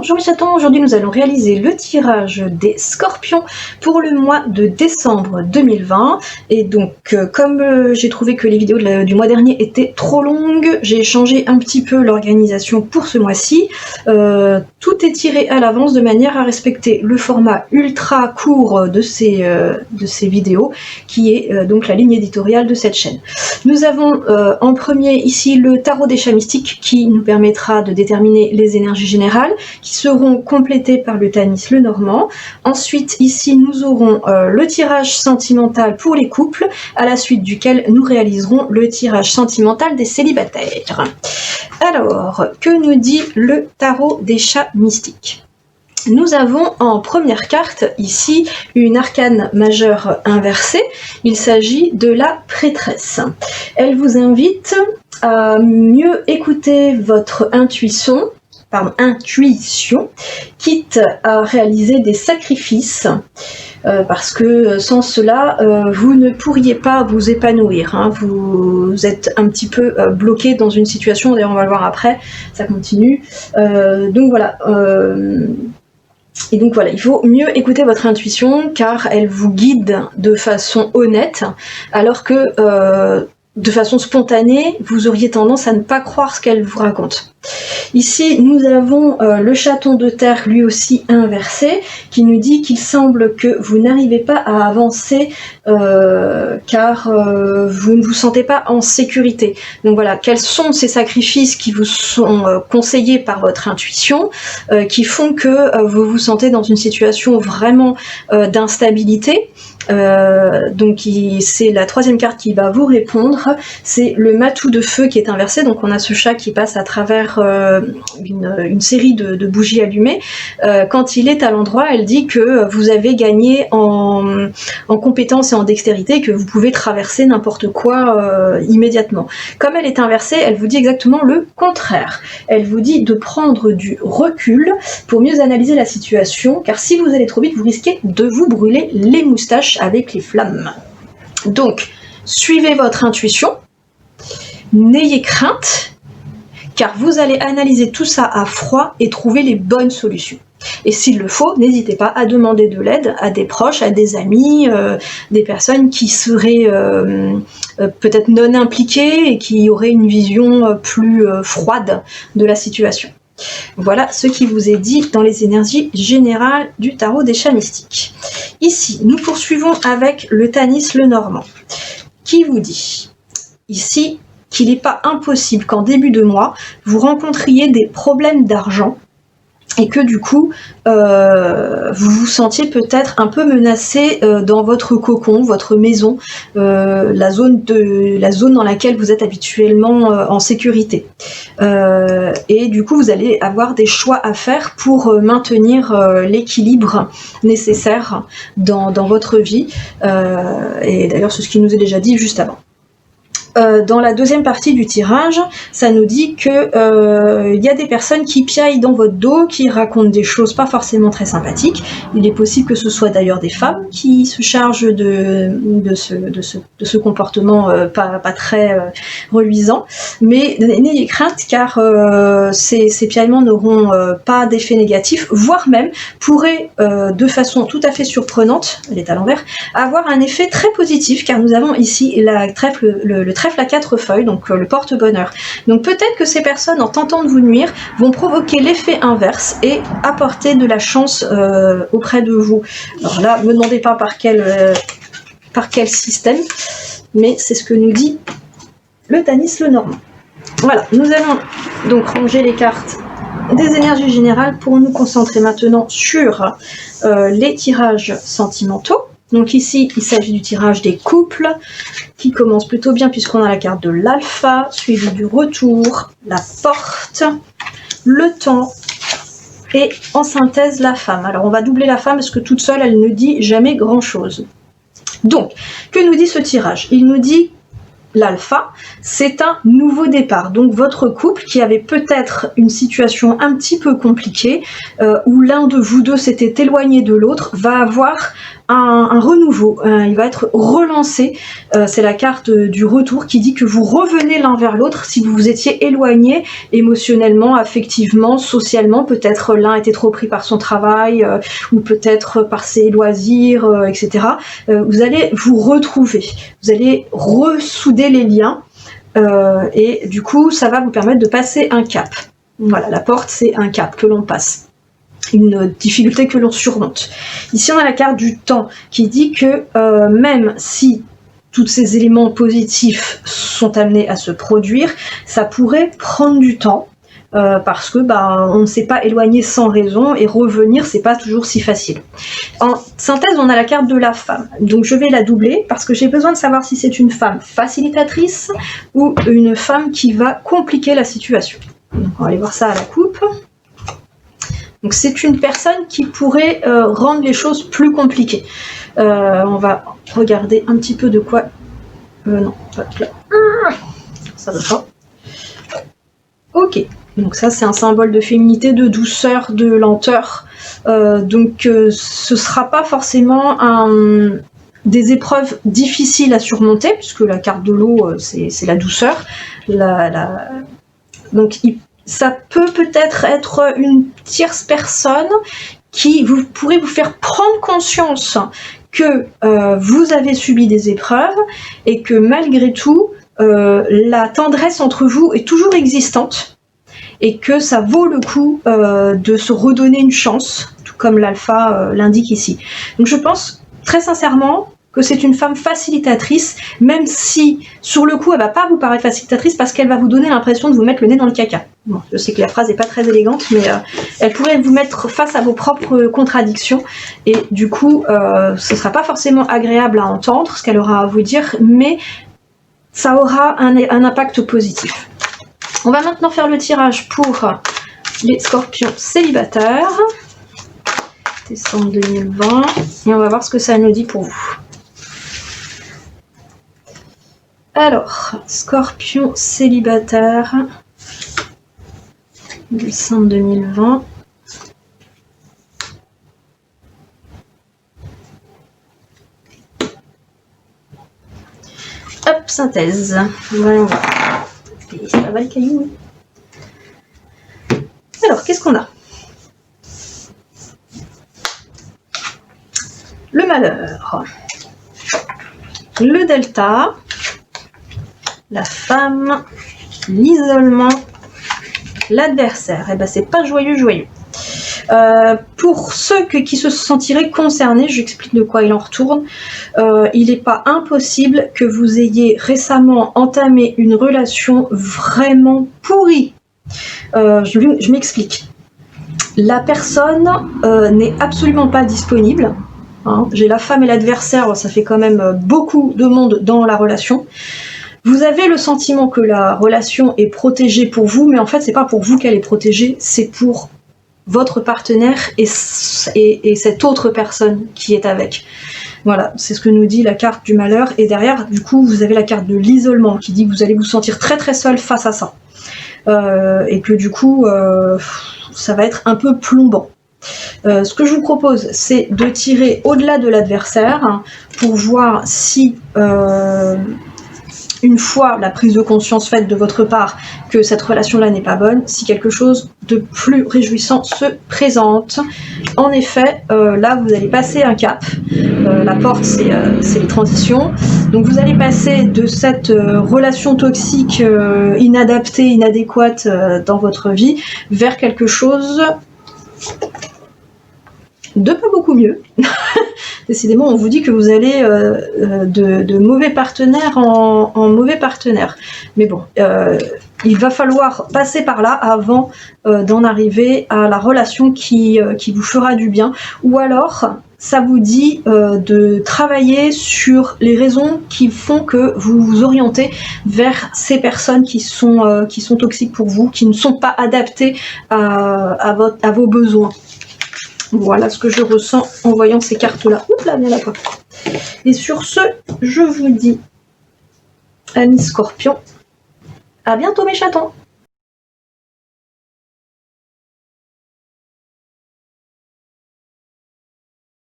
Bonjour les chatons, aujourd'hui nous allons réaliser le tirage des scorpions pour le mois de décembre 2020. Et donc comme j'ai trouvé que les vidéos du mois dernier étaient trop longues, j'ai changé un petit peu l'organisation pour ce mois-ci. Tout est tiré à l'avance de manière à respecter le format ultra court de ces vidéos, qui est donc la ligne éditoriale de cette chaîne. Nous avons en premier ici le tarot des chats mystiques qui nous permettra de déterminer les énergies générales qui seront complétées par le Tanis le Normand. Ensuite ici nous aurons le tirage sentimental pour les couples, à la suite duquel nous réaliserons le tirage sentimental des célibataires. Alors, que nous dit le tarot des chats mystiques ? Nous avons en première carte ici une arcane majeure inversée. Il s'agit de la prêtresse. Elle vous invite à mieux écouter votre intuition, quitte à réaliser des sacrifices, parce que sans cela, vous ne pourriez pas vous épanouir. Hein. Vous êtes un petit peu bloqué dans une situation, d'ailleurs on va le voir après, ça continue. Donc voilà. Et donc voilà, il faut mieux écouter votre intuition car elle vous guide de façon honnête, alors que de façon spontanée, vous auriez tendance à ne pas croire ce qu'elle vous raconte. Ici, nous avons le chaton de terre, lui aussi inversé, qui nous dit qu'il semble que vous n'arrivez pas à avancer car vous ne vous sentez pas en sécurité. Donc voilà, quels sont ces sacrifices qui vous sont conseillés par votre intuition, qui font que vous vous sentez dans une situation vraiment d'instabilité. Donc c'est la troisième carte qui va vous répondre, c'est le matou de feu qui est inversé. Donc on a ce chat qui passe à travers une série de bougies allumées. Quand il est à l'endroit, elle dit que vous avez gagné en compétence et en dextérité, que vous pouvez traverser n'importe quoi immédiatement. Comme elle est inversée, elle vous dit exactement le contraire. Elle vous dit de prendre du recul pour mieux analyser la situation, car si vous allez trop vite, vous risquez de vous brûler les moustaches avec les flammes. Donc, suivez votre intuition, n'ayez crainte, car vous allez analyser tout ça à froid et trouver les bonnes solutions. Et s'il le faut, n'hésitez pas à demander de l'aide à des proches, à des amis, des personnes qui seraient peut-être non impliquées et qui auraient une vision plus froide de la situation. Voilà ce qui vous est dit dans les énergies générales du tarot des chats mystiques. Ici, nous poursuivons avec le Tanis le Normand, qui vous dit ici qu'il n'est pas impossible qu'en début de mois, vous rencontriez des problèmes d'argent et que du coup, vous vous sentiez peut-être un peu menacé dans votre cocon, votre maison, la zone dans laquelle vous êtes habituellement en sécurité. Et du coup, vous allez avoir des choix à faire pour maintenir l'équilibre nécessaire dans votre vie. Et d'ailleurs, c'est ce qui nous est déjà dit juste avant. Dans la deuxième partie du tirage, ça nous dit que y a des personnes qui piaillent dans votre dos, qui racontent des choses pas forcément très sympathiques. Il est possible que ce soit d'ailleurs des femmes qui se chargent de ce comportement pas très reluisant. Mais n'ayez crainte car ces piaillements n'auront pas d'effet négatif, voire même pourraient de façon tout à fait surprenante, elle est à l'envers, avoir un effet très positif car nous avons ici le trèfle à 4 feuilles, donc le porte-bonheur. Donc peut-être que ces personnes, en tentant de vous nuire, vont provoquer l'effet inverse et apporter de la chance auprès de vous. Alors là, ne me demandez pas par quel système, mais c'est ce que nous dit le Tanis le Normand. Voilà, nous allons donc ranger les cartes des énergies générales pour nous concentrer maintenant sur les tirages sentimentaux. Donc ici, il s'agit du tirage des couples, qui commence plutôt bien puisqu'on a la carte de l'alpha, suivi du retour, la porte, le temps, et en synthèse, la femme. Alors on va doubler la femme parce que toute seule, elle ne dit jamais grand-chose. Donc, que nous dit ce tirage ? Il nous dit l'alpha, c'est un nouveau départ. Donc votre couple qui avait peut-être une situation un petit peu compliquée, où l'un de vous deux s'était éloigné de l'autre, va avoir un renouveau, il va être relancé. C'est la carte du retour qui dit que vous revenez l'un vers l'autre si vous vous étiez éloigné émotionnellement, affectivement, socialement. Peut-être l'un était trop pris par son travail ou peut-être par ses loisirs, etc. Vous allez vous retrouver, vous allez ressouder les liens et du coup ça va vous permettre de passer un cap. Voilà, la porte c'est un cap que l'on passe, une difficulté que l'on surmonte. Ici on a la carte du temps qui dit que même si tous ces éléments positifs sont amenés à se produire, ça pourrait prendre du temps parce que on ne s'est pas éloigné sans raison et revenir c'est pas toujours si facile. En synthèse on a la carte de la femme, donc je vais la doubler parce que j'ai besoin de savoir si c'est une femme facilitatrice ou une femme qui va compliquer la situation. Donc on va aller voir ça à la coupe. Donc c'est une personne qui pourrait rendre les choses plus compliquées. On va regarder un petit peu de quoi... non, hop là. Ça va pas. Ok, donc ça c'est un symbole de féminité, de douceur, de lenteur. Donc ce sera pas forcément des épreuves difficiles à surmonter, puisque la carte de l'eau c'est la douceur. Donc ça peut peut-être être une tierce personne qui pourrait vous faire prendre conscience que vous avez subi des épreuves et que malgré tout, la tendresse entre vous est toujours existante et que ça vaut le coup de se redonner une chance, tout comme l'alpha l'indique ici. Donc je pense très sincèrement que c'est une femme facilitatrice, même si sur le coup elle va pas vous paraître facilitatrice parce qu'elle va vous donner l'impression de vous mettre le nez dans le caca. Bon, je sais que la phrase n'est pas très élégante, mais elle pourrait vous mettre face à vos propres contradictions et du coup ce sera pas forcément agréable à entendre ce qu'elle aura à vous dire, mais ça aura un impact positif. On va maintenant faire le tirage pour les scorpions célibataires, décembre 2020, et on va voir ce que ça nous dit pour vous. Alors, scorpion célibataire, décembre 2020. Hop, synthèse. Voyons voir. Et ça va le caillou. Alors, qu'est-ce qu'on a? Le malheur. Le delta. La femme, l'isolement, l'adversaire. Eh ben c'est pas joyeux. Pour ceux qui se sentiraient concernés, j'explique de quoi il en retourne. Il n'est pas impossible que vous ayez récemment entamé une relation vraiment pourrie. Je m'explique. La personne n'est absolument pas disponible. Hein. J'ai la femme et l'adversaire, ça fait quand même beaucoup de monde dans la relation. Vous avez le sentiment que la relation est protégée pour vous, mais en fait, c'est pas pour vous qu'elle est protégée, c'est pour votre partenaire et cette autre personne qui est avec. Voilà, c'est ce que nous dit la carte du malheur. Et derrière, du coup, vous avez la carte de l'isolement qui dit que vous allez vous sentir très très seul face à ça. Et que du coup, ça va être un peu plombant. Ce que je vous propose, c'est de tirer au-delà de l'adversaire hein, pour voir si... une fois la prise de conscience faite de votre part que cette relation-là n'est pas bonne, si quelque chose de plus réjouissant se présente. En effet, là, vous allez passer un cap. La porte, c'est les transitions. Donc, vous allez passer de cette relation toxique, inadaptée, inadéquate dans votre vie, vers quelque chose de pas beaucoup mieux. Décidément, on vous dit que vous allez de mauvais partenaires en mauvais partenaires. Mais bon, il va falloir passer par là avant d'en arriver à la relation qui vous fera du bien. Ou alors, ça vous dit de travailler sur les raisons qui font que vous vous orientez vers ces personnes qui sont toxiques pour vous, qui ne sont pas adaptées à vos besoins. Voilà ce que je ressens en voyant ces cartes-là. Oups là, bien là quoi. Et sur ce, je vous dis Amis Scorpion, à bientôt mes chatons!